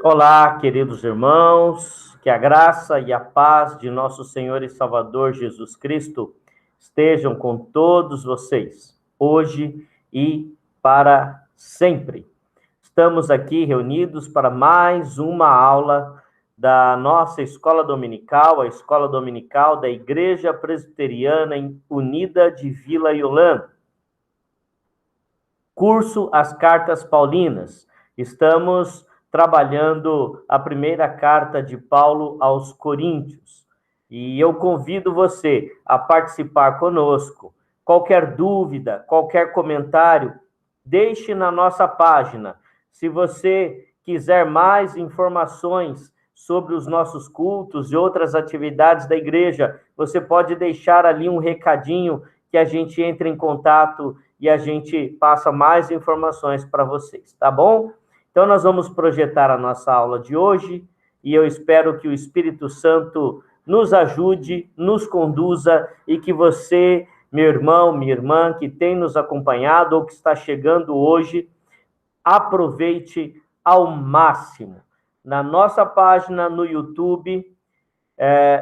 Olá, queridos irmãos, que a graça e a paz de nosso Senhor e Salvador Jesus Cristo estejam com todos vocês, hoje e para sempre. Estamos aqui reunidos para mais uma aula da nossa escola dominical, a escola dominical da Igreja Presbiteriana Unida de Vila Yolanda. Curso As Cartas Paulinas. Estamos trabalhando a primeira carta de Paulo aos Coríntios. E eu convido você a participar conosco. Qualquer dúvida, qualquer comentário, deixe na nossa página. Se você quiser mais informações sobre os nossos cultos e outras atividades da igreja, você pode deixar ali um recadinho que a gente entre em contato e a gente passa mais informações para vocês, tá bom? Então, nós vamos projetar a nossa aula de hoje e eu espero que o Espírito Santo nos ajude, nos conduza e que você, meu irmão, minha irmã, que tem nos acompanhado ou que está chegando hoje, aproveite ao máximo. Na nossa página no YouTube,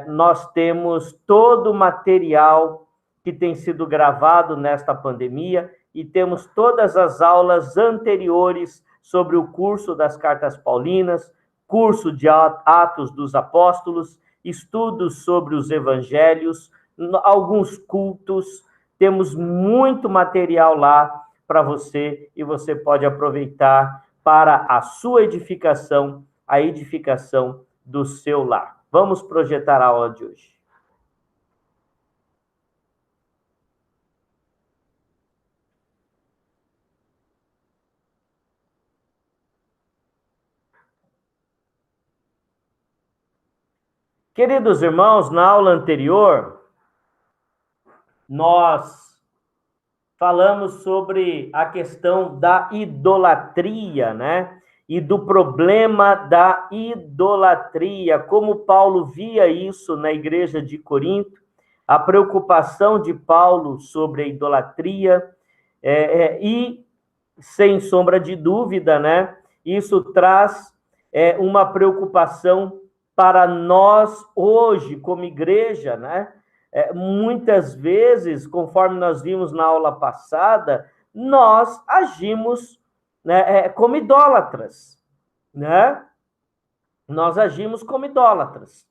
nós temos todo o material que tem sido gravado nesta pandemia e temos todas as aulas anteriores sobre o curso das Cartas Paulinas, curso de Atos dos Apóstolos, estudos sobre os Evangelhos, alguns cultos. Temos muito material lá para você e você pode aproveitar para a sua edificação, a edificação do seu lar. Vamos projetar a aula de hoje. Queridos irmãos, na aula anterior, nós falamos sobre a questão da idolatria, né? E do problema da idolatria, como Paulo via isso na igreja de Corinto, a preocupação de Paulo sobre a idolatria, e, sem sombra de dúvida, né? Isso traz uma preocupação para nós hoje, como igreja, né? Muitas vezes, conforme nós vimos na aula passada, nós agimos, né, como idólatras, né? Nós agimos como idólatras.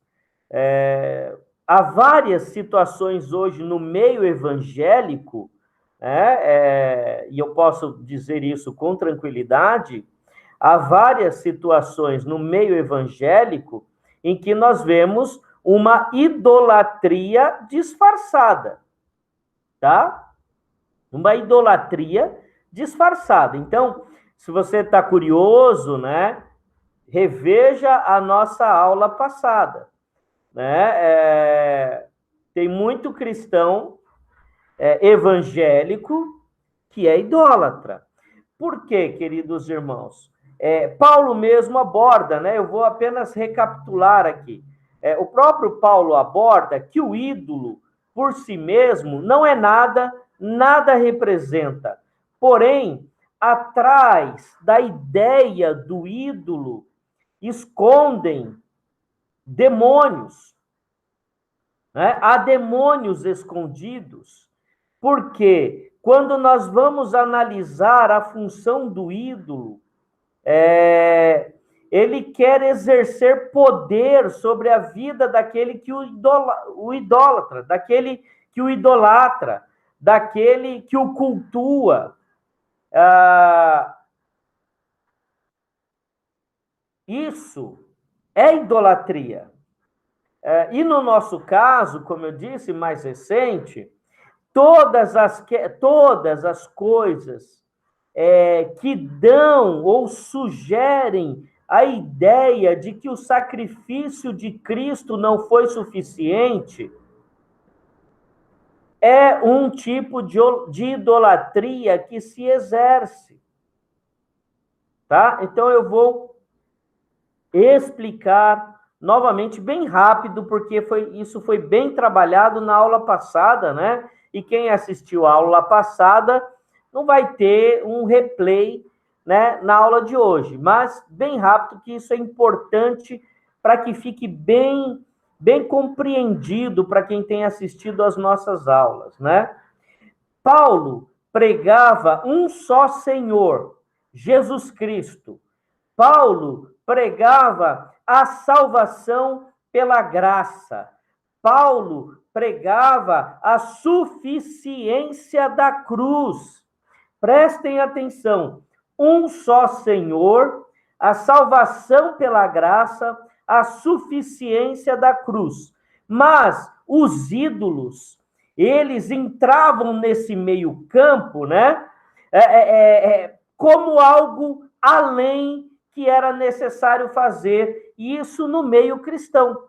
Há várias situações hoje no meio evangélico, e eu posso dizer isso com tranquilidade, há várias situações no meio evangélico em que nós vemos uma idolatria disfarçada, tá? Uma idolatria disfarçada. Então, se você está curioso, né, reveja a nossa aula passada, né? Tem muito cristão evangélico que é idólatra. Por quê, queridos irmãos? Paulo mesmo aborda, né? Eu vou apenas recapitular aqui. O próprio Paulo aborda que o ídolo, por si mesmo, não é nada, nada representa. Porém, atrás da ideia do ídolo, escondem demônios, né? Há demônios escondidos, porque quando nós vamos analisar a função do ídolo, ele quer exercer poder sobre a vida daquele que o idolatra, daquele que o idolatra, daquele que o cultua. Isso é idolatria. E no nosso caso, como eu disse, mais recente, todas as coisas que dão ou sugerem a ideia de que o sacrifício de Cristo não foi suficiente, é um tipo de idolatria que se exerce. Tá? Então eu vou explicar novamente bem rápido, porque isso foi bem trabalhado na aula passada, né? E quem assistiu a aula passada não vai ter um replay né, na aula de hoje, mas bem rápido, que isso é importante para que fique bem compreendido para quem tem assistido às nossas aulas, né? Paulo pregava um só Senhor, Jesus Cristo. Paulo pregava a salvação pela graça. Paulo pregava a suficiência da cruz. Prestem atenção. Um só Senhor, a salvação pela graça, a suficiência da cruz. Mas os ídolos, eles entravam nesse meio campo, né? Como algo além que era necessário fazer, isso no meio cristão.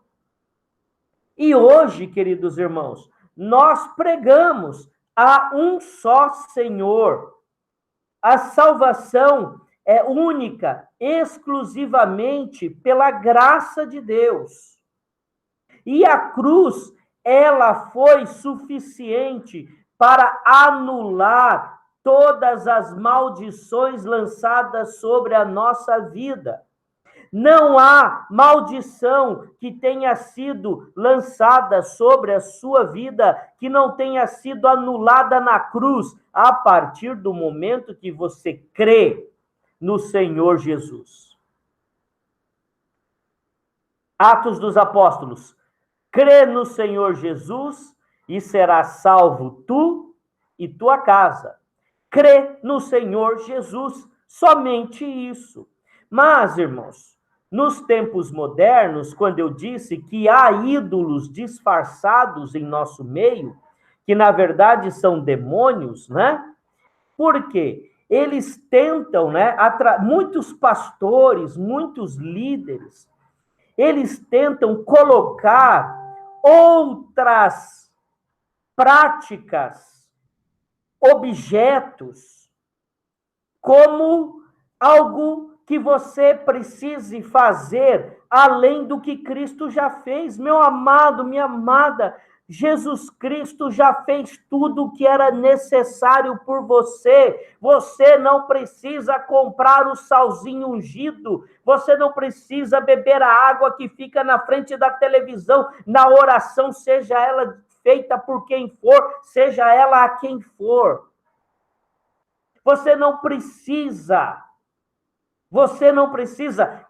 E hoje, queridos irmãos, nós pregamos a um só Senhor. A salvação é única, exclusivamente pela graça de Deus. E a cruz, ela foi suficiente para anular todas as maldições lançadas sobre a nossa vida. Não há maldição que tenha sido lançada sobre a sua vida que não tenha sido anulada na cruz, a partir do momento que você crê no Senhor Jesus. Atos dos Apóstolos. Crê no Senhor Jesus e serás salvo tu e tua casa. Crê no Senhor Jesus, somente isso. Mas, irmãos, nos tempos modernos, quando eu disse que há ídolos disfarçados em nosso meio, que na verdade são demônios, né? Por quê? Eles tentam, né? Muitos pastores, muitos líderes, eles tentam colocar outras práticas, objetos, como algo que você precise fazer além do que Cristo já fez. Meu amado, minha amada, Jesus Cristo já fez tudo o que era necessário por você. Você não precisa comprar o salzinho ungido. Você não precisa beber a água que fica na frente da televisão, na oração, seja ela feita por quem for, seja ela a quem for. Você não precisa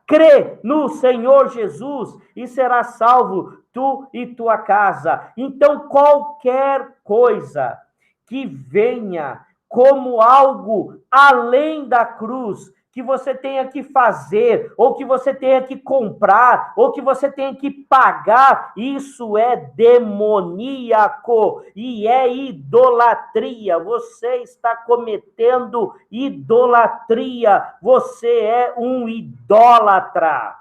crer no Senhor Jesus e será salvo tu e tua casa. Então, qualquer coisa que venha como algo além da cruz, que você tenha que fazer, ou que você tenha que comprar, ou que você tenha que pagar, isso é demoníaco e é idolatria. Você está cometendo idolatria, você é um idólatra.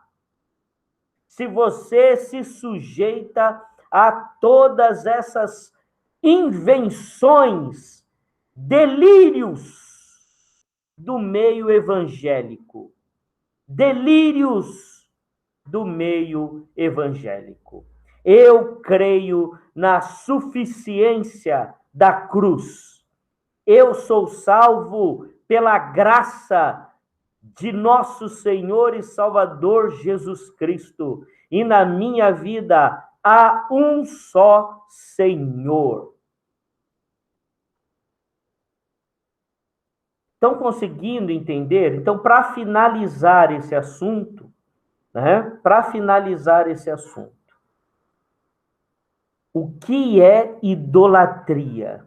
Se você se sujeita a todas essas invenções, delírios do meio evangélico. Delírios do meio evangélico. Eu creio na suficiência da cruz. Eu sou salvo pela graça de nosso Senhor e Salvador Jesus Cristo. E na minha vida há um só Senhor. Estão conseguindo entender? Então, para finalizar esse assunto, né? O que é idolatria?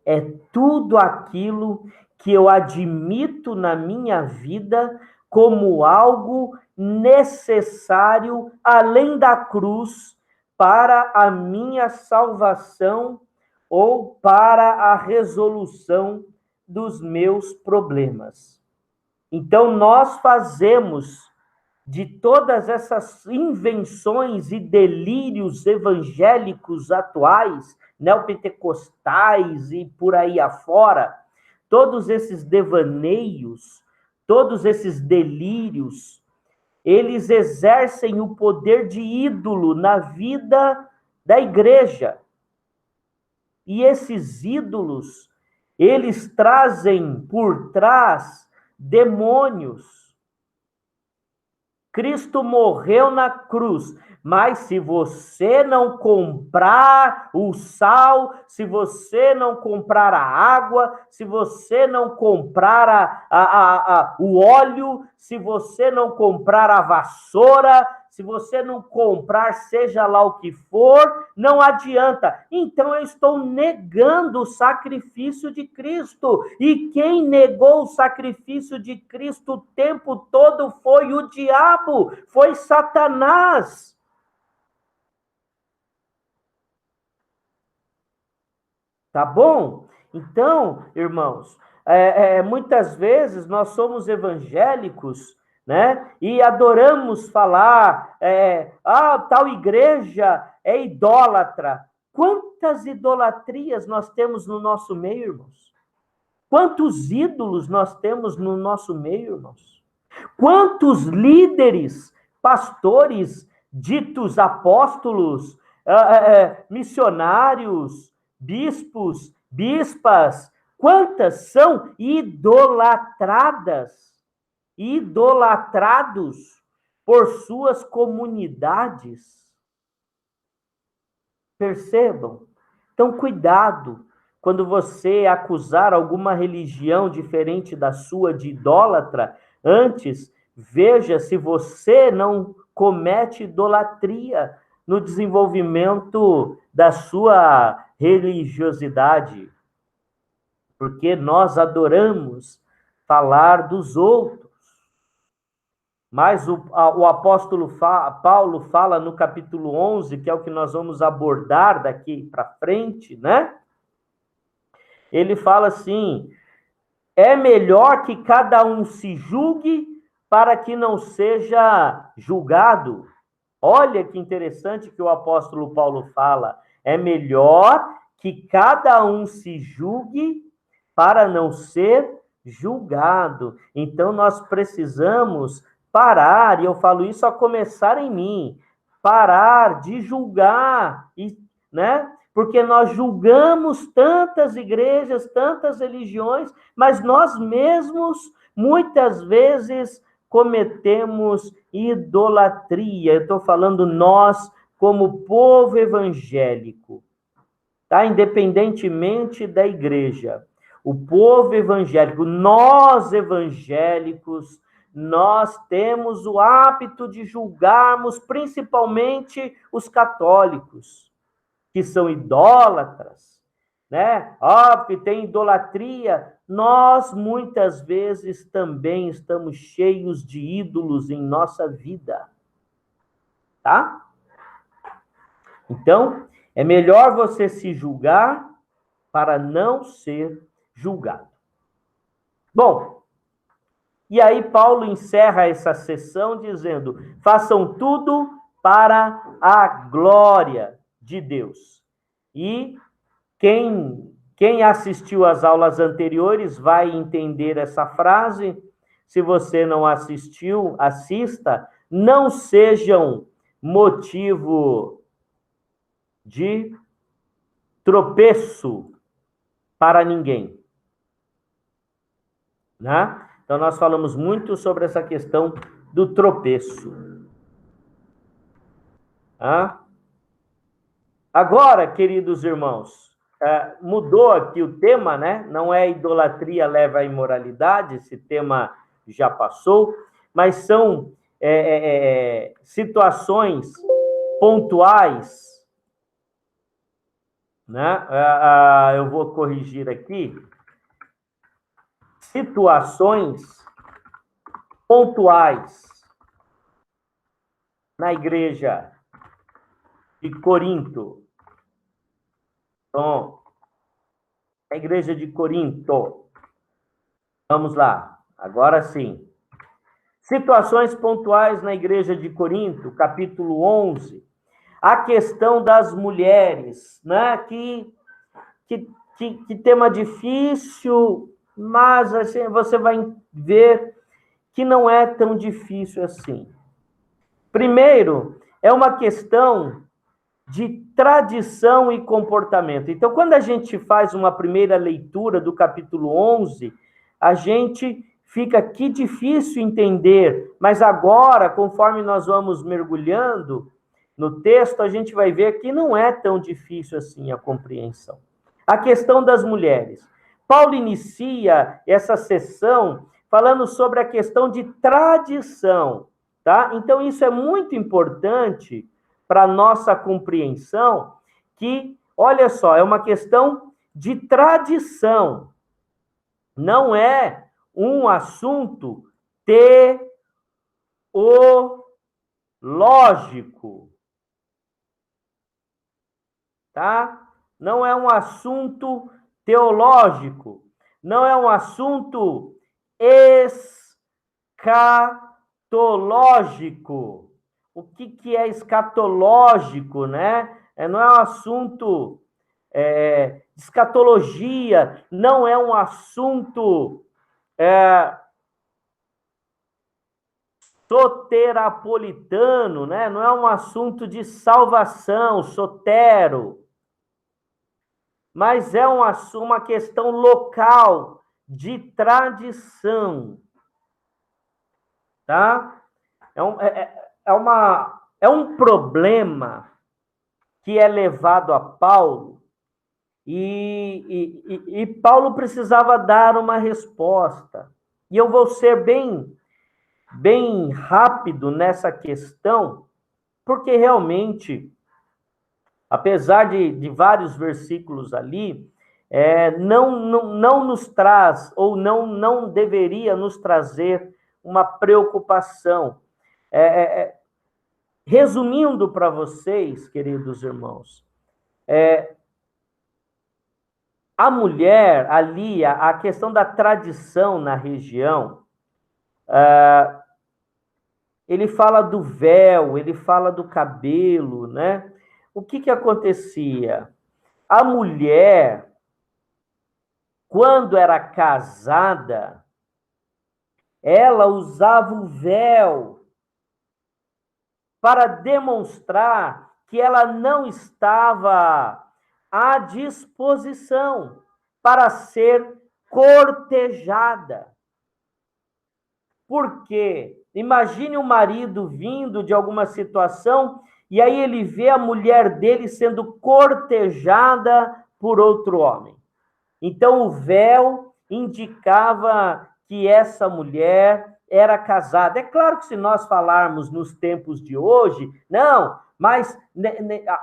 É tudo aquilo que eu admito na minha vida como algo necessário além da cruz para a minha salvação ou para a resolução dos meus problemas. Então, nós fazemos de todas essas invenções e delírios evangélicos atuais, neopentecostais e por aí afora, todos esses devaneios, todos esses delírios, eles exercem o poder de ídolo na vida da igreja. E esses ídolos, eles trazem por trás demônios. Cristo morreu na cruz, mas se você não comprar o sal, se você não comprar a água, se você não comprar o óleo, se você não comprar a vassoura, se você não comprar seja lá o que for, não adianta. Então eu estou negando o sacrifício de Cristo. E quem negou o sacrifício de Cristo o tempo todo foi o diabo, foi Satanás. Tá bom? Então, irmãos, muitas vezes nós somos evangélicos, né? E adoramos falar, tal igreja é idólatra. Quantas idolatrias nós temos no nosso meio, irmãos? Quantos ídolos nós temos no nosso meio, irmãos? Quantos líderes, pastores, ditos apóstolos, missionários, bispos, bispas, quantas são idolatrados por suas comunidades? Percebam? Então, cuidado quando você acusar alguma religião diferente da sua de idólatra. Antes, veja se você não comete idolatria no desenvolvimento da sua religiosidade, porque nós adoramos falar dos outros. Mas o apóstolo Paulo fala no capítulo 11, que é o que nós vamos abordar daqui para frente, né? Ele fala assim: é melhor que cada um se julgue para que não seja julgado. Olha que interessante que o apóstolo Paulo fala. É melhor que cada um se julgue para não ser julgado. Então, nós precisamos parar, e eu falo isso a começar em mim, parar de julgar, né? Porque nós julgamos tantas igrejas, tantas religiões, mas nós mesmos, muitas vezes, cometemos idolatria. Eu estou falando nós, como povo evangélico, tá? Independentemente da igreja. O povo evangélico, nós evangélicos, nós temos o hábito de julgarmos principalmente os católicos, que são idólatras, né? Que tem idolatria. Nós, muitas vezes, também estamos cheios de ídolos em nossa vida, tá? Então, é melhor você se julgar para não ser julgado. Bom, e aí Paulo encerra essa sessão dizendo: façam tudo para a glória de Deus. E quem assistiu às aulas anteriores vai entender essa frase. Se você não assistiu, assista. Não sejam motivo de tropeço para ninguém, né? Então, nós falamos muito sobre essa questão do tropeço. Agora, queridos irmãos, mudou aqui o tema, né? Não é idolatria leva à imoralidade, esse tema já passou, mas são situações pontuais, né? Eu vou corrigir aqui. Situações pontuais na igreja de Corinto. Então, a igreja de Corinto. Vamos lá, agora sim. Situações pontuais na igreja de Corinto, capítulo 11. A questão das mulheres, né? Que tema difícil, mas assim, você vai ver que não é tão difícil assim. Primeiro, é uma questão de tradição e comportamento. Então, quando a gente faz uma primeira leitura do capítulo 11, a gente fica que difícil entender, mas agora, conforme nós vamos mergulhando no texto, a gente vai ver que não é tão difícil assim a compreensão. A questão das mulheres. Paulo inicia essa sessão falando sobre a questão de tradição, tá? Então, isso é muito importante para a nossa compreensão, que, olha só, é uma questão de tradição, não é um assunto teológico, tá? Não é um assunto teológico, não é um assunto escatológico. O que é escatológico, né? Não é um assunto de escatologia, não é um assunto soterapolitano, né? Não é um assunto de salvação, sotero, mas é uma questão local, de tradição, tá? É um problema que é levado a Paulo, e Paulo precisava dar uma resposta. E eu vou ser bem rápido nessa questão, porque realmente, apesar de vários versículos ali, não nos traz, ou não deveria nos trazer uma preocupação. Resumindo para vocês, queridos irmãos, a mulher ali, a questão da tradição na região, ele fala do véu, ele fala do cabelo, né? O que acontecia? A mulher, quando era casada, ela usava o véu para demonstrar que ela não estava à disposição para ser cortejada. Por quê? Imagine o marido vindo de alguma situação e aí ele vê a mulher dele sendo cortejada por outro homem. Então o véu indicava que essa mulher era casada. É claro que se nós falarmos nos tempos de hoje, não, mas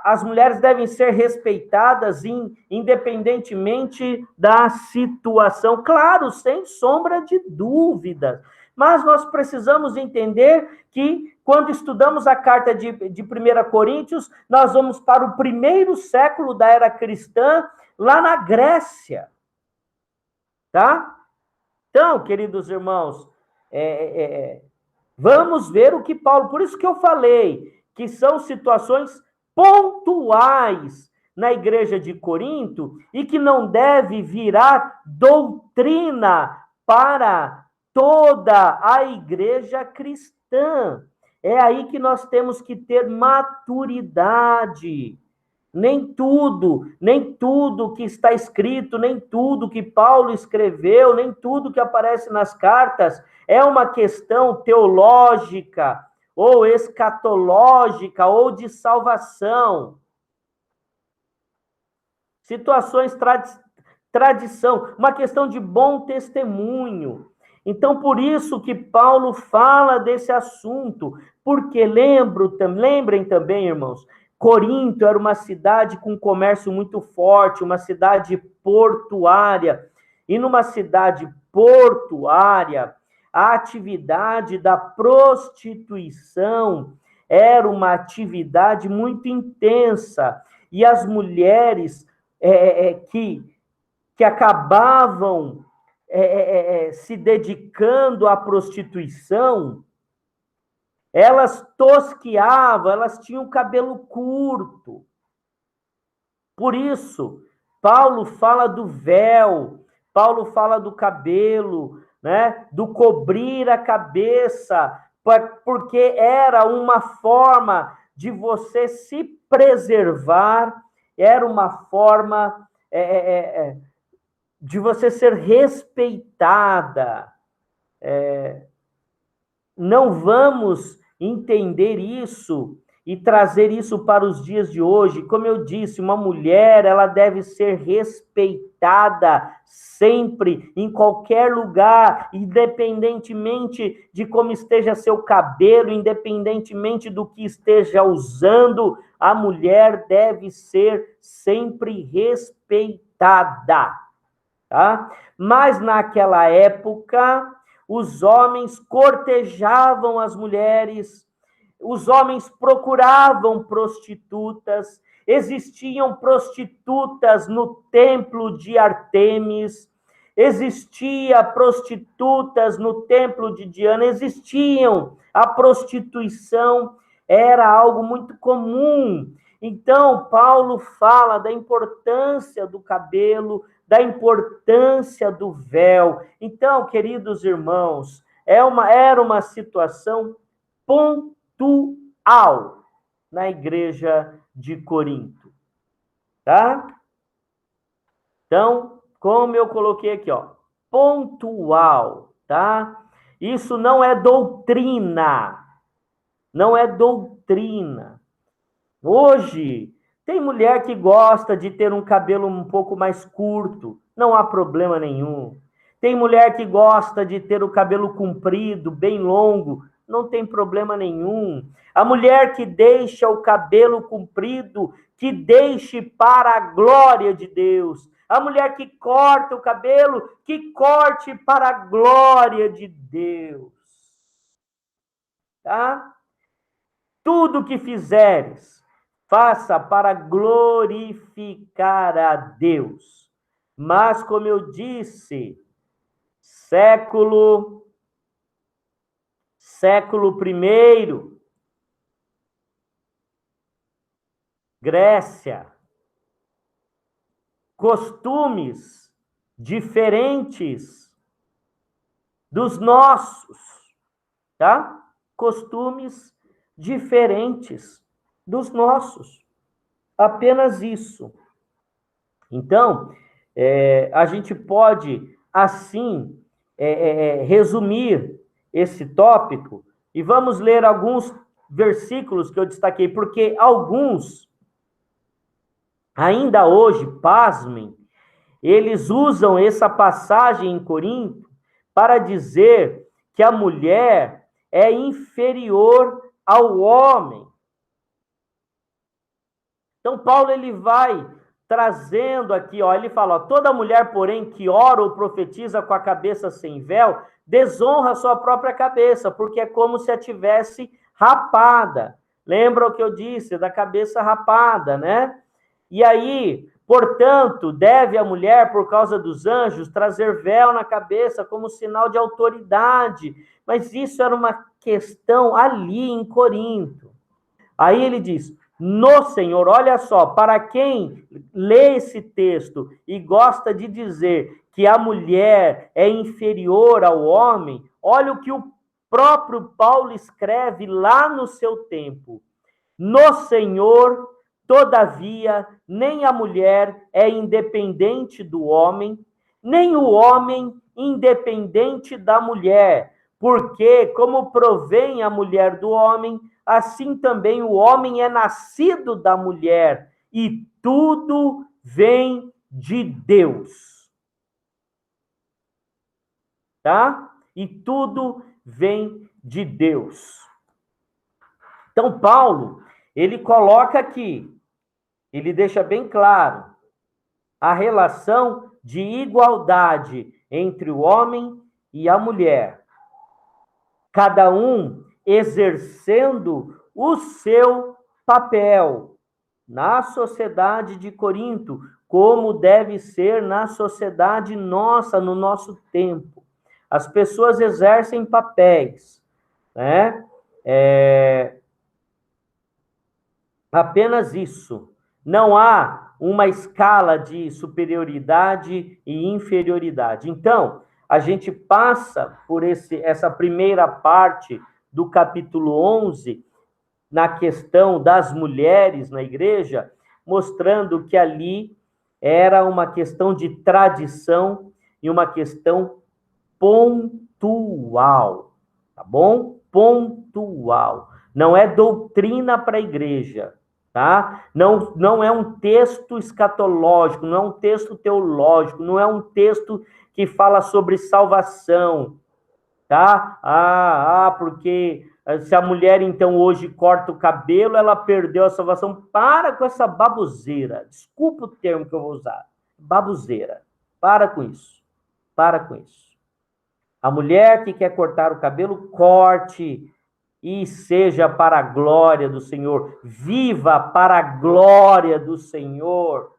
as mulheres devem ser respeitadas independentemente da situação. Claro, sem sombra de dúvida. Mas nós precisamos entender que, quando estudamos a carta de 1 Coríntios, nós vamos para o primeiro século da era cristã, lá na Grécia. Tá? Então, queridos irmãos, vamos ver o que Paulo... Por isso que eu falei que são situações pontuais na igreja de Corinto e que não deve virar doutrina para toda a igreja cristã. É aí que nós temos que ter maturidade. Nem tudo que está escrito, nem tudo que Paulo escreveu, nem tudo que aparece nas cartas é uma questão teológica, ou escatológica, ou de salvação. Situações, tradição, uma questão de bom testemunho. Então, por isso que Paulo fala desse assunto, porque lembrem também, irmãos, Corinto era uma cidade com comércio muito forte, uma cidade portuária, e numa cidade portuária, a atividade da prostituição era uma atividade muito intensa, e as mulheres que acabavam se dedicando à prostituição, elas tosquiavam, elas tinham cabelo curto. Por isso, Paulo fala do véu, Paulo fala do cabelo, né? Do cobrir a cabeça, porque era uma forma de você se preservar, era uma forma de você ser respeitada. não vamos entender isso e trazer isso para os dias de hoje. Como eu disse, uma mulher, ela deve ser respeitada sempre, em qualquer lugar, independentemente de como esteja seu cabelo, independentemente do que esteja usando, a mulher deve ser sempre respeitada, tá? Mas naquela época, os homens cortejavam as mulheres, os homens procuravam prostitutas, existiam prostitutas no templo de Artemis, existia prostitutas no templo de Diana, existiam, a prostituição era algo muito comum. Então, Paulo fala da importância do cabelo, da importância do véu. Então, queridos irmãos, era uma situação pontual na igreja de Corinto, tá? Então, como eu coloquei aqui, ó, pontual, tá? Isso não é doutrina, não é doutrina. Hoje, tem mulher que gosta de ter um cabelo um pouco mais curto, não há problema nenhum. Tem mulher que gosta de ter o cabelo comprido, bem longo, não tem problema nenhum. A mulher que deixa o cabelo comprido, que deixe para a glória de Deus. A mulher que corta o cabelo, que corte para a glória de Deus. Tá? Tudo que fizeres, faça para glorificar a Deus. Mas, como eu disse, século I, Grécia, costumes diferentes dos nossos, tá? Costumes diferentes dos nossos. Apenas isso. Então, a gente pode, assim, resumir esse tópico e vamos ler alguns versículos que eu destaquei, porque alguns, ainda hoje, pasmem, eles usam essa passagem em Corinto para dizer que a mulher é inferior ao homem. Então, Paulo, ele vai trazendo aqui, ó, ele fala, ó, toda mulher, porém, que ora ou profetiza com a cabeça sem véu, desonra a sua própria cabeça, porque é como se a tivesse rapada. Lembra o que eu disse, da cabeça rapada, né? E aí, portanto, deve a mulher, por causa dos anjos, trazer véu na cabeça como sinal de autoridade. Mas isso era uma questão ali em Corinto. Aí ele diz, no Senhor, olha só, para quem lê esse texto e gosta de dizer que a mulher é inferior ao homem, olha o que o próprio Paulo escreve lá no seu tempo. No Senhor, todavia, nem a mulher é independente do homem, nem o homem independente da mulher, porque como provém a mulher do homem, assim também o homem é nascido da mulher, e tudo vem de Deus. Tá? E tudo vem de Deus. Então, Paulo, ele coloca aqui, ele deixa bem claro, a relação de igualdade entre o homem e a mulher. Cada um exercendo o seu papel na sociedade de Corinto, como deve ser na sociedade nossa, no nosso tempo. As pessoas exercem papéis, né? Apenas isso. Não há uma escala de superioridade e inferioridade. Então, a gente passa por essa primeira parte do capítulo 11, na questão das mulheres na igreja, mostrando que ali era uma questão de tradição e uma questão pontual. pontual, tá bom? Pontual. Não é doutrina para a igreja, tá? Não é um texto escatológico, não é um texto teológico, não é um texto que fala sobre salvação, tá? Porque se a mulher, então, hoje corta o cabelo, ela perdeu a salvação. Para com essa baboseira. Desculpa o termo que eu vou usar. Baboseira. Para com isso. Para com isso. A mulher que quer cortar o cabelo, corte e seja para a glória do Senhor. Viva para a glória do Senhor.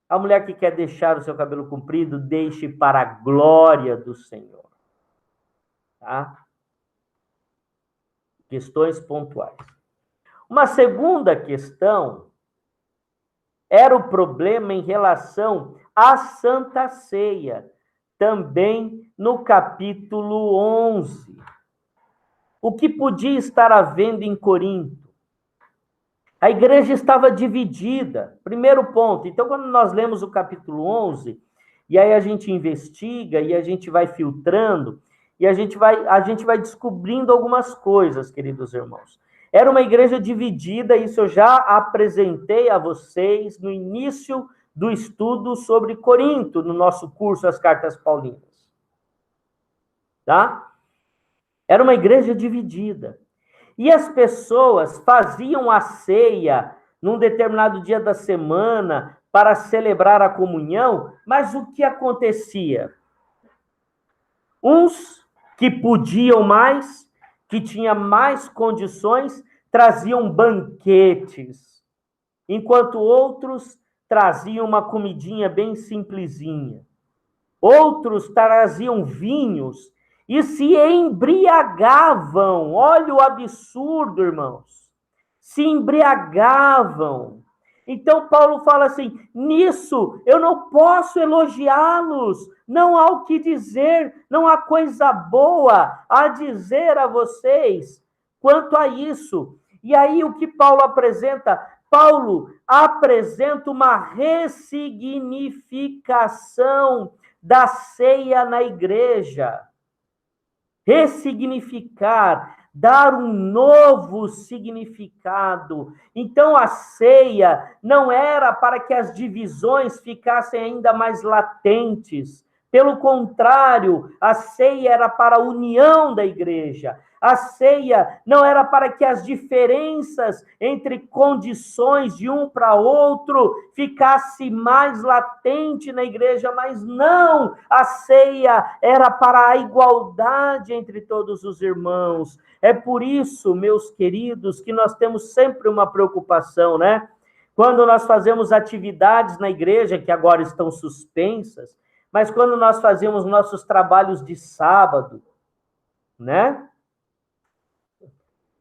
A mulher que quer deixar o seu cabelo comprido, deixe para a glória do Senhor. Tá? Questões pontuais. Uma segunda questão era o problema em relação à Santa Ceia, também no capítulo 11. O que podia estar havendo em Corinto? A igreja estava dividida. Primeiro ponto. Então, quando nós lemos o capítulo 11, e aí a gente investiga, e a gente vai filtrando, e a gente vai descobrindo algumas coisas, queridos irmãos. Era uma igreja dividida, isso eu já apresentei a vocês no início do estudo sobre Corinto, no nosso curso As Cartas Paulinas. Tá? Era uma igreja dividida. E as pessoas faziam a ceia num determinado dia da semana para celebrar a comunhão, mas o que acontecia? Uns que podiam mais, que tinham mais condições, traziam banquetes, enquanto outros traziam uma comidinha bem simplesinha. Outros traziam vinhos e se embriagavam. Olha o absurdo, irmãos. Se embriagavam. Então, Paulo fala assim, nisso eu não posso elogiá-los, não há o que dizer, não há coisa boa a dizer a vocês quanto a isso. E aí o que Paulo apresenta? Paulo apresenta uma ressignificação da ceia na igreja. Ressignificar, dar um novo significado. Então a ceia não era para que as divisões ficassem ainda mais latentes. Pelo contrário, a ceia era para a união da igreja. A ceia não era para que as diferenças entre condições de um para outro ficasse mais latente na igreja, mas não, a ceia era para a igualdade entre todos os irmãos. É por isso, meus queridos, que nós temos sempre uma preocupação, né? Quando nós fazemos atividades na igreja, que agora estão suspensas, mas quando nós fazemos nossos trabalhos de sábado, né?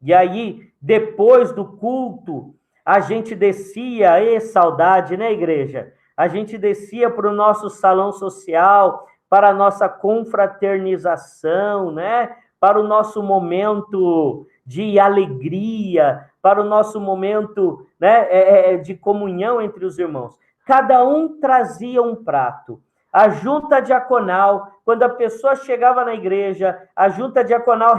E aí, depois do culto, a gente descia, saudade, né, igreja? A gente descia para o nosso salão social, para a nossa confraternização, né? Para o nosso momento de alegria, para o nosso momento, né, de comunhão entre os irmãos. Cada um trazia um prato. A junta diaconal, quando a pessoa chegava na igreja, a junta diaconal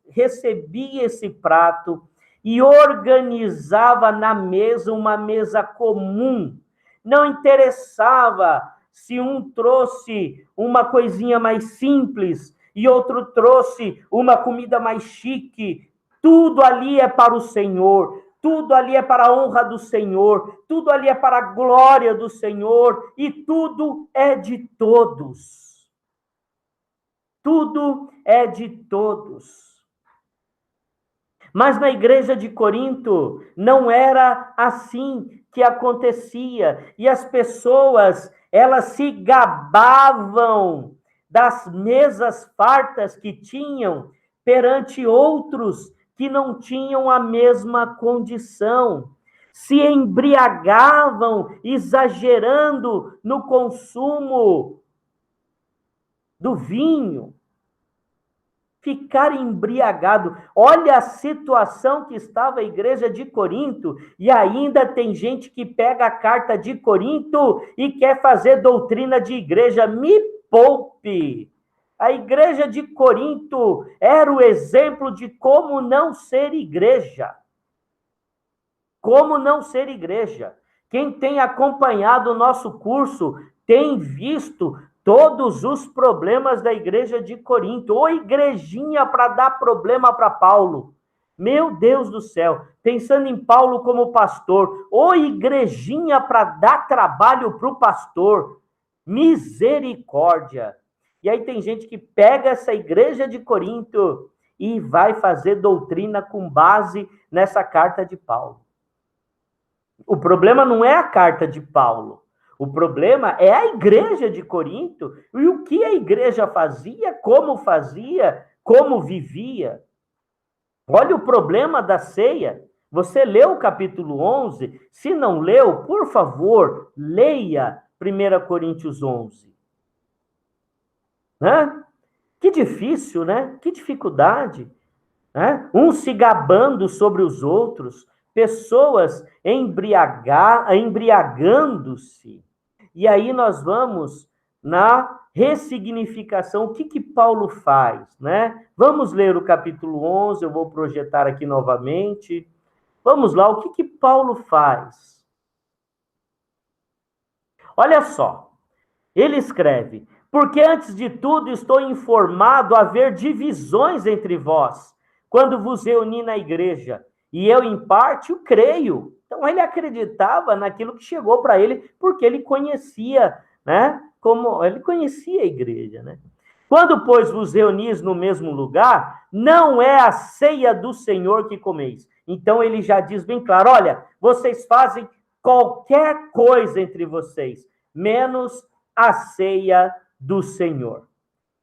recebia esse prato e organizava na mesa uma mesa comum. Não interessava se um trouxe uma coisinha mais simples e outro trouxe uma comida mais chique. Tudo ali é para o Senhor. Tudo ali é para a honra do Senhor, tudo ali é para a glória do Senhor, e tudo é de todos. Tudo é de todos. Mas na igreja de Corinto não era assim que acontecia, e as pessoas, elas se gabavam das mesas fartas que tinham perante outros que não tinham a mesma condição, se embriagavam, exagerando no consumo do vinho. Ficar embriagado. Olha a situação que estava a igreja de Corinto, e ainda tem gente que pega a carta de Corinto e quer fazer doutrina de igreja. Me poupe! A igreja de Corinto era o exemplo de como não ser igreja. Como não ser igreja. Quem tem acompanhado o nosso curso tem visto todos os problemas da igreja de Corinto. Ô igrejinha para dar problema para Paulo. Meu Deus do céu, pensando em Paulo como pastor, ô igrejinha para dar trabalho para o pastor. Misericórdia. E aí tem gente que pega essa igreja de Corinto e vai fazer doutrina com base nessa carta de Paulo. O problema não é a carta de Paulo. O problema é a igreja de Corinto e o que a igreja fazia, como vivia. Olha o problema da ceia. Você leu o capítulo 11? Se não leu, por favor, leia 1 Coríntios 11. Né? Que difícil, né? Que dificuldade. Né? Uns se gabando sobre os outros, pessoas embriagando-se. E aí nós vamos na ressignificação. O que Paulo faz, né? Vamos ler o capítulo 11, eu vou projetar aqui novamente. Vamos lá, o que Paulo faz? Olha só, ele escreve: porque antes de tudo estou informado haver divisões entre vós, quando vos reuni na igreja, e eu em parte o creio. Então ele acreditava naquilo que chegou para ele, porque ele conhecia, né? Como ele conhecia a igreja, né? Quando, pois, vos reunis no mesmo lugar, não é a ceia do Senhor que comeis. Então ele já diz bem claro: olha, vocês fazem qualquer coisa entre vocês, menos a ceia do Senhor.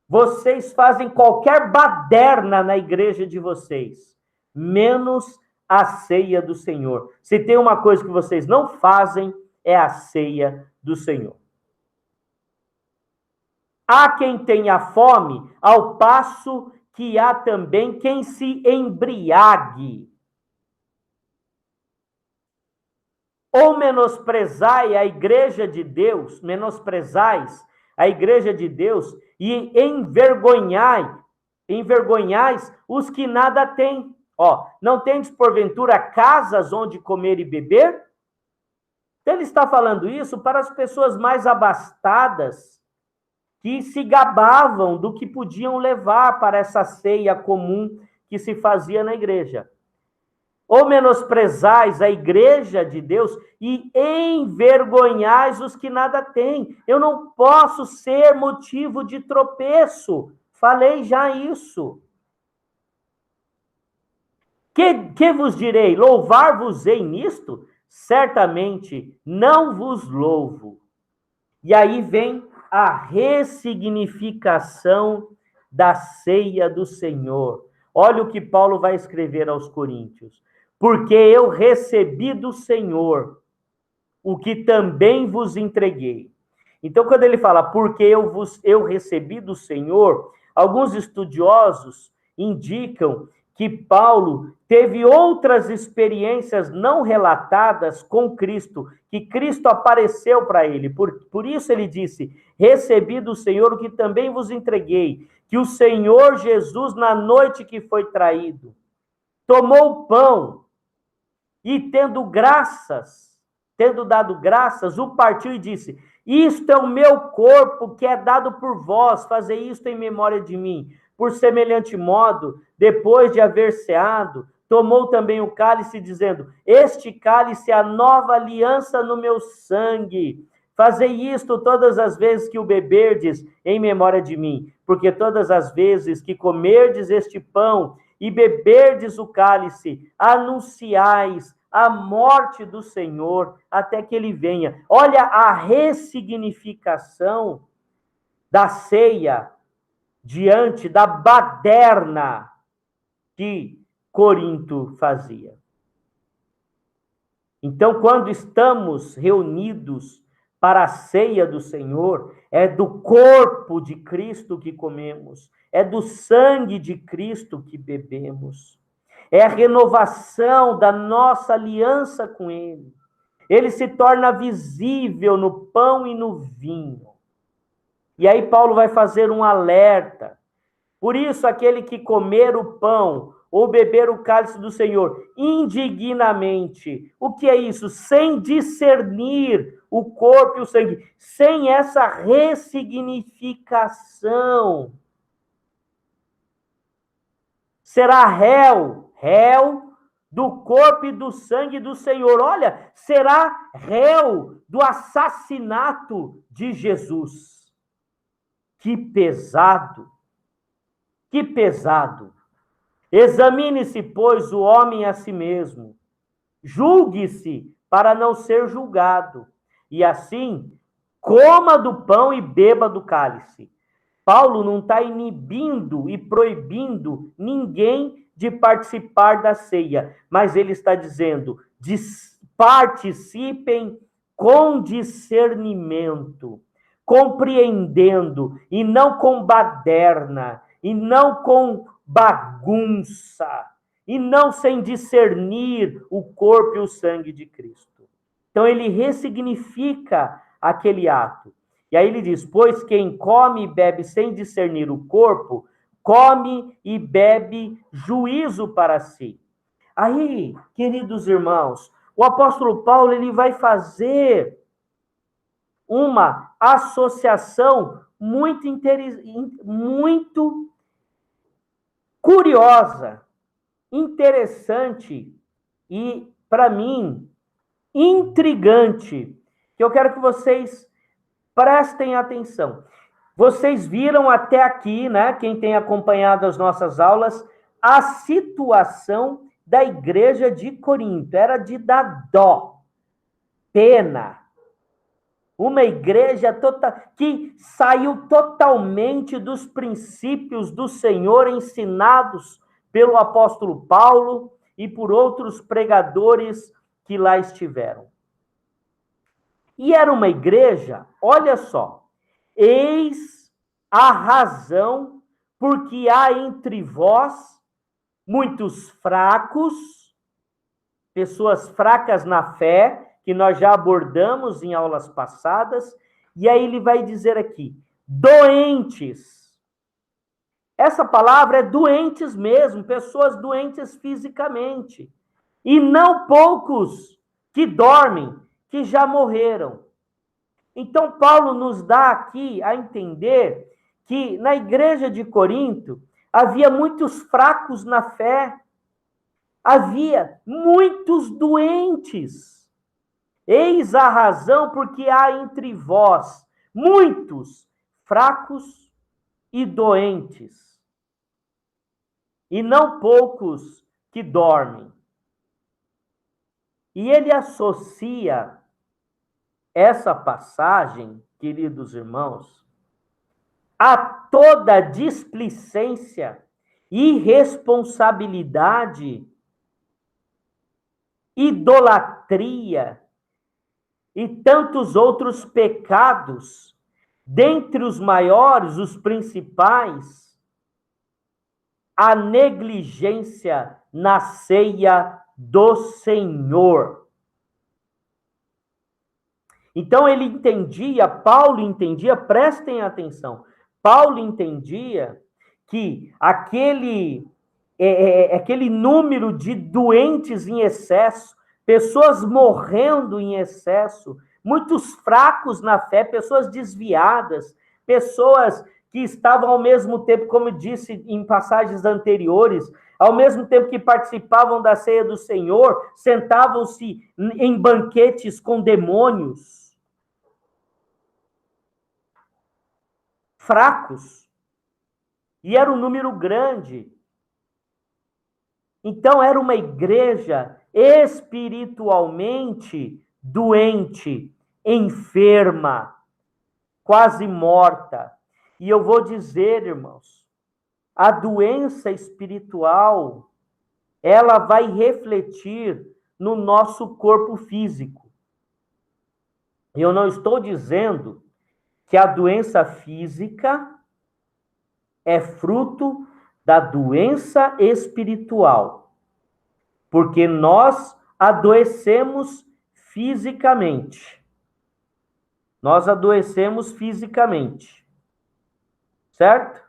Vocês fazem qualquer baderna na igreja de vocês, menos a ceia do Senhor. Se tem uma coisa que vocês não fazem, é a ceia do Senhor. Há quem tenha fome, ao passo que há também quem se embriague. Ou menosprezai a igreja de Deus, menosprezais a igreja de Deus e envergonhais os que nada têm. Ó, não tendes porventura casas onde comer e beber? Então ele está falando isso para as pessoas mais abastadas, que se gabavam do que podiam levar para essa ceia comum que se fazia na igreja. Ou menosprezais a igreja de Deus e envergonhais os que nada têm. Eu não posso ser motivo de tropeço. Falei já isso. Que vos direi? Louvar-vos-ei nisto? Certamente não vos louvo. E aí vem a ressignificação da ceia do Senhor. Olha o que Paulo vai escrever aos Coríntios. Porque eu recebi do Senhor o que também vos entreguei. Então, quando ele fala, porque eu recebi do Senhor, alguns estudiosos indicam que Paulo teve outras experiências não relatadas com Cristo, que Cristo apareceu para ele. Por isso ele disse, recebi do Senhor o que também vos entreguei, que o Senhor Jesus, na noite que foi traído, tomou o pão e, tendo dado graças, o partiu e disse, isto é o meu corpo que é dado por vós, fazei isto em memória de mim. Por semelhante modo, depois de haver ceado, tomou também o cálice, dizendo, este cálice é a nova aliança no meu sangue. Fazei isto todas as vezes que o beberdes em memória de mim, porque todas as vezes que comerdes este pão e beberdes o cálice, anunciais a morte do Senhor até que ele venha. Olha a ressignificação da ceia diante da baderna que Corinto fazia. Então, quando estamos reunidos para a ceia do Senhor, é do corpo de Cristo que comemos, é do sangue de Cristo que bebemos, é a renovação da nossa aliança com Ele. Ele se torna visível no pão e no vinho. E aí Paulo vai fazer um alerta. Por isso, aquele que comer o pão ou beber o cálice do Senhor indignamente, o que é isso? Sem discernir o corpo e o sangue, sem essa ressignificação, será réu do corpo e do sangue do Senhor. Olha, será réu do assassinato de Jesus. Que pesado, que pesado. Examine-se, pois, o homem a si mesmo. Julgue-se para não ser julgado. E assim, coma do pão e beba do cálice. Paulo não está inibindo e proibindo ninguém de participar da ceia, mas ele está dizendo: participem com discernimento, compreendendo, e não com baderna, e não com bagunça, e não sem discernir o corpo e o sangue de Cristo. Então ele ressignifica aquele ato. E aí ele diz: pois quem come e bebe sem discernir o corpo, come e bebe juízo para si. Aí, queridos irmãos, o apóstolo Paulo ele vai fazer uma associação muito curiosa, interessante e, para mim, intrigante, que eu quero que vocês prestem atenção. Vocês viram até aqui, né, quem tem acompanhado as nossas aulas, a situação da igreja de Corinto. Era de dar dó, pena. Uma igreja que saiu totalmente dos princípios do Senhor ensinados pelo apóstolo Paulo e por outros pregadores que lá estiveram. E era uma igreja, olha só, eis a razão porque há entre vós muitos fracos, pessoas fracas na fé, que nós já abordamos em aulas passadas, e aí ele vai dizer aqui, doentes. Essa palavra é doentes mesmo, pessoas doentes fisicamente. E não poucos que dormem, que já morreram. Então, Paulo nos dá aqui a entender que na igreja de Corinto havia muitos fracos na fé, havia muitos doentes. Eis a razão porque há entre vós muitos fracos e doentes, e não poucos que dormem. E ele associa essa passagem, queridos irmãos, a toda displicência, irresponsabilidade, idolatria e tantos outros pecados, dentre os maiores, os principais, a negligência na ceia do Senhor. Então ele entendia, Paulo entendia, prestem atenção, Paulo entendia que aquele número de doentes em excesso, pessoas morrendo em excesso, muitos fracos na fé, pessoas desviadas, pessoas que estavam ao mesmo tempo, como eu disse em passagens anteriores, ao mesmo tempo que participavam da ceia do Senhor, sentavam-se em banquetes com demônios. Fracos. E era um número grande. Então, era uma igreja espiritualmente doente, enferma, quase morta. E eu vou dizer, irmãos, a doença espiritual, ela vai refletir no nosso corpo físico. Eu não estou dizendo que a doença física é fruto da doença espiritual, porque nós adoecemos fisicamente. Nós adoecemos fisicamente. certo?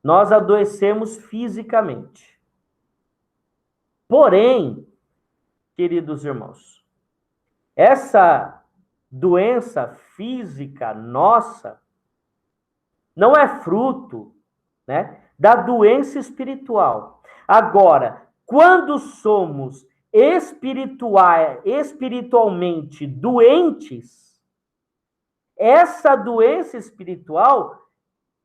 Nós adoecemos fisicamente. Porém, queridos irmãos, essa doença física nossa não é fruto, né, da doença espiritual. Agora, quando somos espiritualmente doentes, essa doença espiritual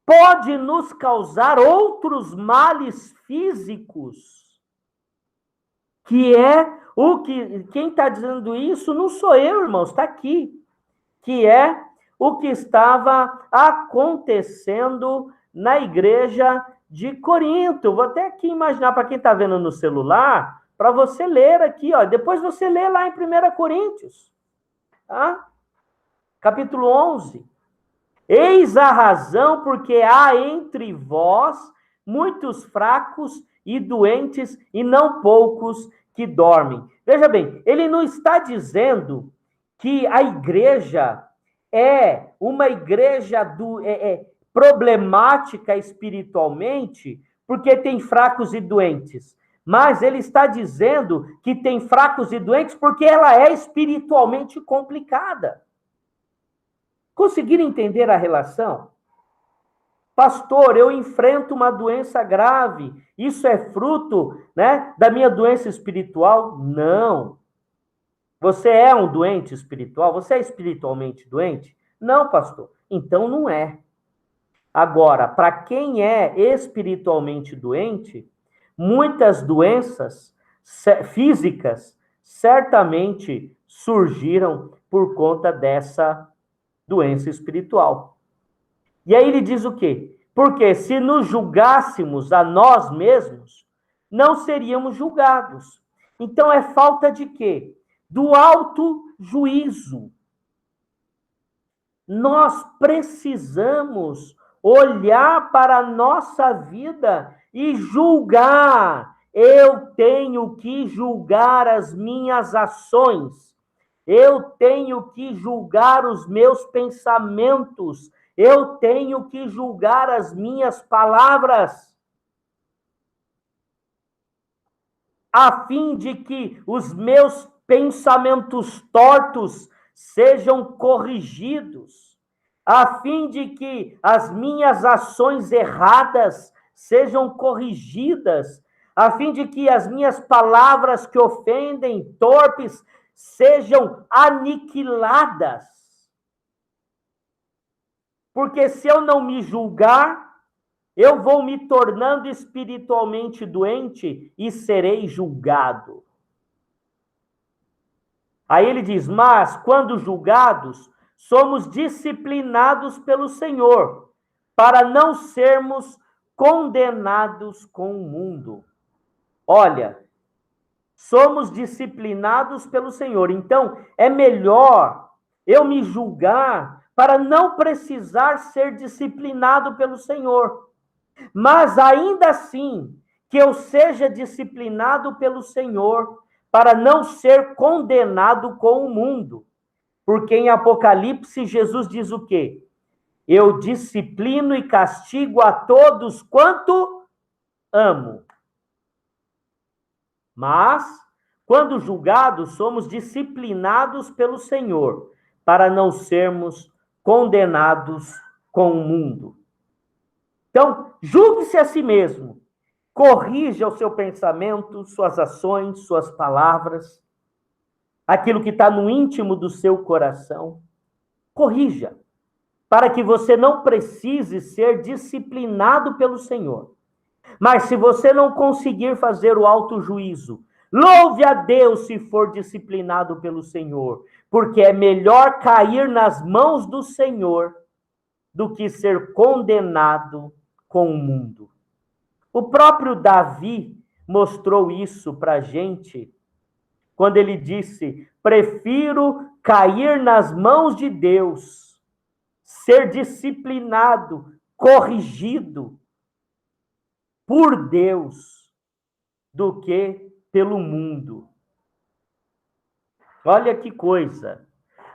pode nos causar outros males físicos, que é o que... Quem está dizendo isso não sou eu, irmãos, está aqui. Que é o que estava acontecendo na igreja de Corinto. Vou até aqui imaginar para quem está vendo no celular, para você ler aqui, ó. Depois você lê lá em 1 Coríntios, tá? Capítulo 11. Eis a razão porque há entre vós muitos fracos e doentes, e não poucos que dormem. Veja bem, ele não está dizendo que a igreja é uma igreja problemática espiritualmente, porque tem fracos e doentes. Mas ele está dizendo que tem fracos e doentes porque ela é espiritualmente complicada. Conseguiram entender a relação? Pastor, eu enfrento uma doença grave. Isso é fruto, né, da minha doença espiritual? Não. Você é um doente espiritual? Você é espiritualmente doente? Não, pastor. Então não é. Agora, para quem é espiritualmente doente, muitas doenças físicas certamente surgiram por conta dessa doença espiritual. E aí ele diz o quê? Porque se nos julgássemos a nós mesmos, não seríamos julgados. Então é falta de quê? Do autojuízo. Nós precisamos olhar para a nossa vida e julgar. Eu tenho que julgar as minhas ações. Eu tenho que julgar os meus pensamentos. Eu tenho que julgar as minhas palavras, a fim de que os meus pensamentos tortos sejam corrigidos, a fim de que as minhas ações erradas sejam corrigidas, a fim de que as minhas palavras que ofendem, torpes, sejam aniquiladas. Porque se eu não me julgar, eu vou me tornando espiritualmente doente e serei julgado. Aí ele diz, mas quando julgados, somos disciplinados pelo Senhor, para não sermos condenados com o mundo. Olha, somos disciplinados pelo Senhor, então é melhor eu me julgar para não precisar ser disciplinado pelo Senhor. Mas ainda assim, que eu seja disciplinado pelo Senhor, para não ser condenado com o mundo. Porque em Apocalipse, Jesus diz o quê? Eu disciplino e castigo a todos quanto amo. Mas, quando julgados, somos disciplinados pelo Senhor, para não sermos condenados com o mundo. Então, julgue-se a si mesmo. Corrija o seu pensamento, suas ações, suas palavras, aquilo que está no íntimo do seu coração. Corrija, para que você não precise ser disciplinado pelo Senhor. Mas se você não conseguir fazer o autojuízo, louve a Deus se for disciplinado pelo Senhor, porque é melhor cair nas mãos do Senhor do que ser condenado com o mundo. O próprio Davi mostrou isso para a gente, quando ele disse, prefiro cair nas mãos de Deus, ser disciplinado, corrigido por Deus, do que pelo mundo. Olha que coisa.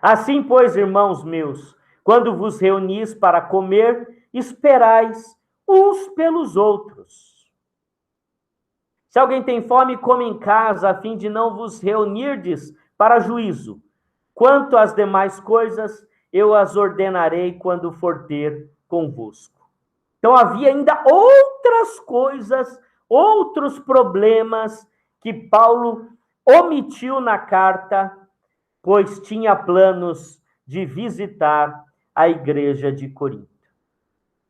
Assim, pois, irmãos meus, quando vos reunis para comer, esperais uns pelos outros. Se alguém tem fome, come em casa, a fim de não vos reunirdes para juízo. Quanto às demais coisas, eu as ordenarei quando for ter convosco. Então havia ainda outras coisas, outros problemas que Paulo omitiu na carta, pois tinha planos de visitar a igreja de Corinto.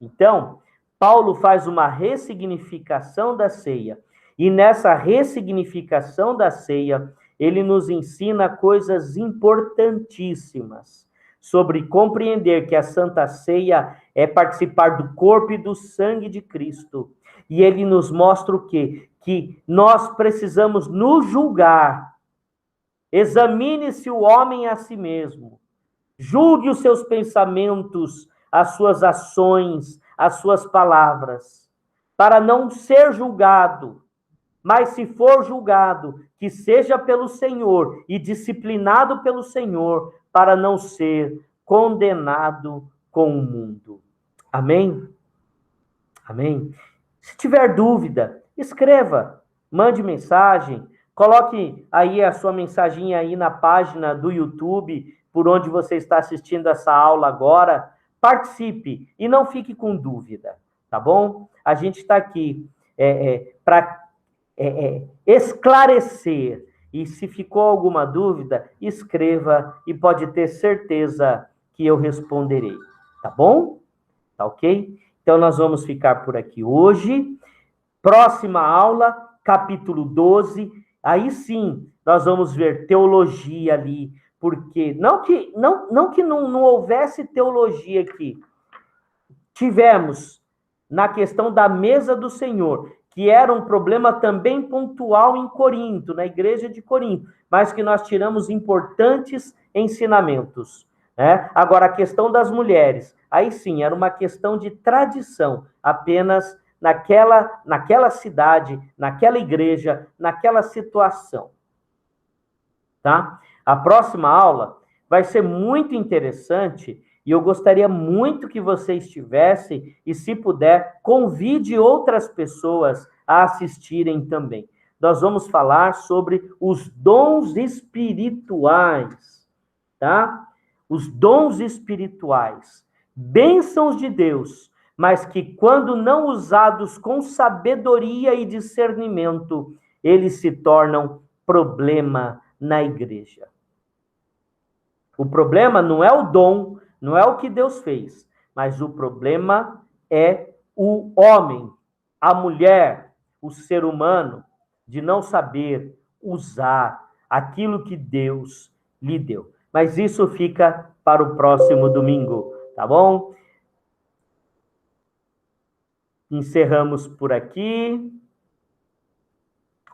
Então, Paulo faz uma ressignificação da ceia, e nessa ressignificação da ceia, ele nos ensina coisas importantíssimas sobre compreender que a Santa Ceia é participar do corpo e do sangue de Cristo. E ele nos mostra o quê? Que nós precisamos nos julgar. Examine-se o homem a si mesmo. Julgue os seus pensamentos, as suas ações, as suas palavras, para não ser julgado. Mas se for julgado, que seja pelo Senhor e disciplinado pelo Senhor, para não ser condenado com o mundo. Amém? Amém? Se tiver dúvida, escreva, mande mensagem, coloque aí a sua mensagem aí na página do YouTube, por onde você está assistindo essa aula agora. Participe e não fique com dúvida, tá bom? A gente está aqui para esclarecer. E se ficou alguma dúvida, escreva e pode ter certeza que eu responderei. Tá bom? Tá ok? Então nós vamos ficar por aqui hoje. Próxima aula, capítulo 12. Aí sim, nós vamos ver teologia ali. Porque não que não houvesse teologia aqui. Tivemos na questão da mesa do Senhor, que era um problema também pontual em Corinto, na igreja de Corinto, mas que nós tiramos importantes ensinamentos. Né? Agora, a questão das mulheres, aí sim, era uma questão de tradição, apenas naquela cidade, naquela igreja, naquela situação. Tá? A próxima aula vai ser muito interessante e eu gostaria muito que você estivesse e, se puder, convide outras pessoas a assistirem também. Nós vamos falar sobre os dons espirituais, tá? Os dons espirituais, bênçãos de Deus, mas que quando não usados com sabedoria e discernimento, eles se tornam problema na igreja. O problema não é o dom, não é o que Deus fez, mas o problema é o homem, a mulher, o ser humano, de não saber usar aquilo que Deus lhe deu. Mas isso fica para o próximo domingo, tá bom? Encerramos por aqui.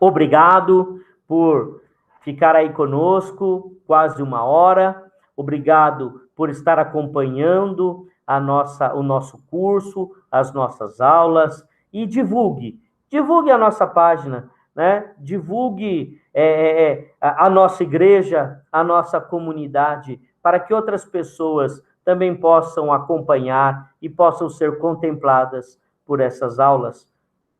Obrigado por ficar aí conosco, quase uma hora. Obrigado por estar acompanhando o nosso curso, as nossas aulas, e divulgue a nossa página, né? Divulgue a nossa igreja, a nossa comunidade, para que outras pessoas também possam acompanhar e possam ser contempladas por essas aulas,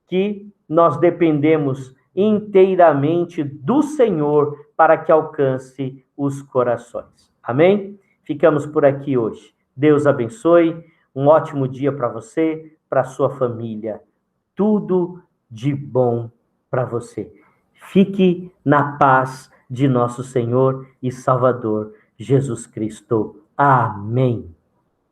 que nós dependemos inteiramente do Senhor para que alcance os corações. Amém? Ficamos por aqui hoje. Deus abençoe. Um ótimo dia para você, para sua família. Tudo de bom para você. Fique na paz de nosso Senhor e Salvador Jesus Cristo. Amém.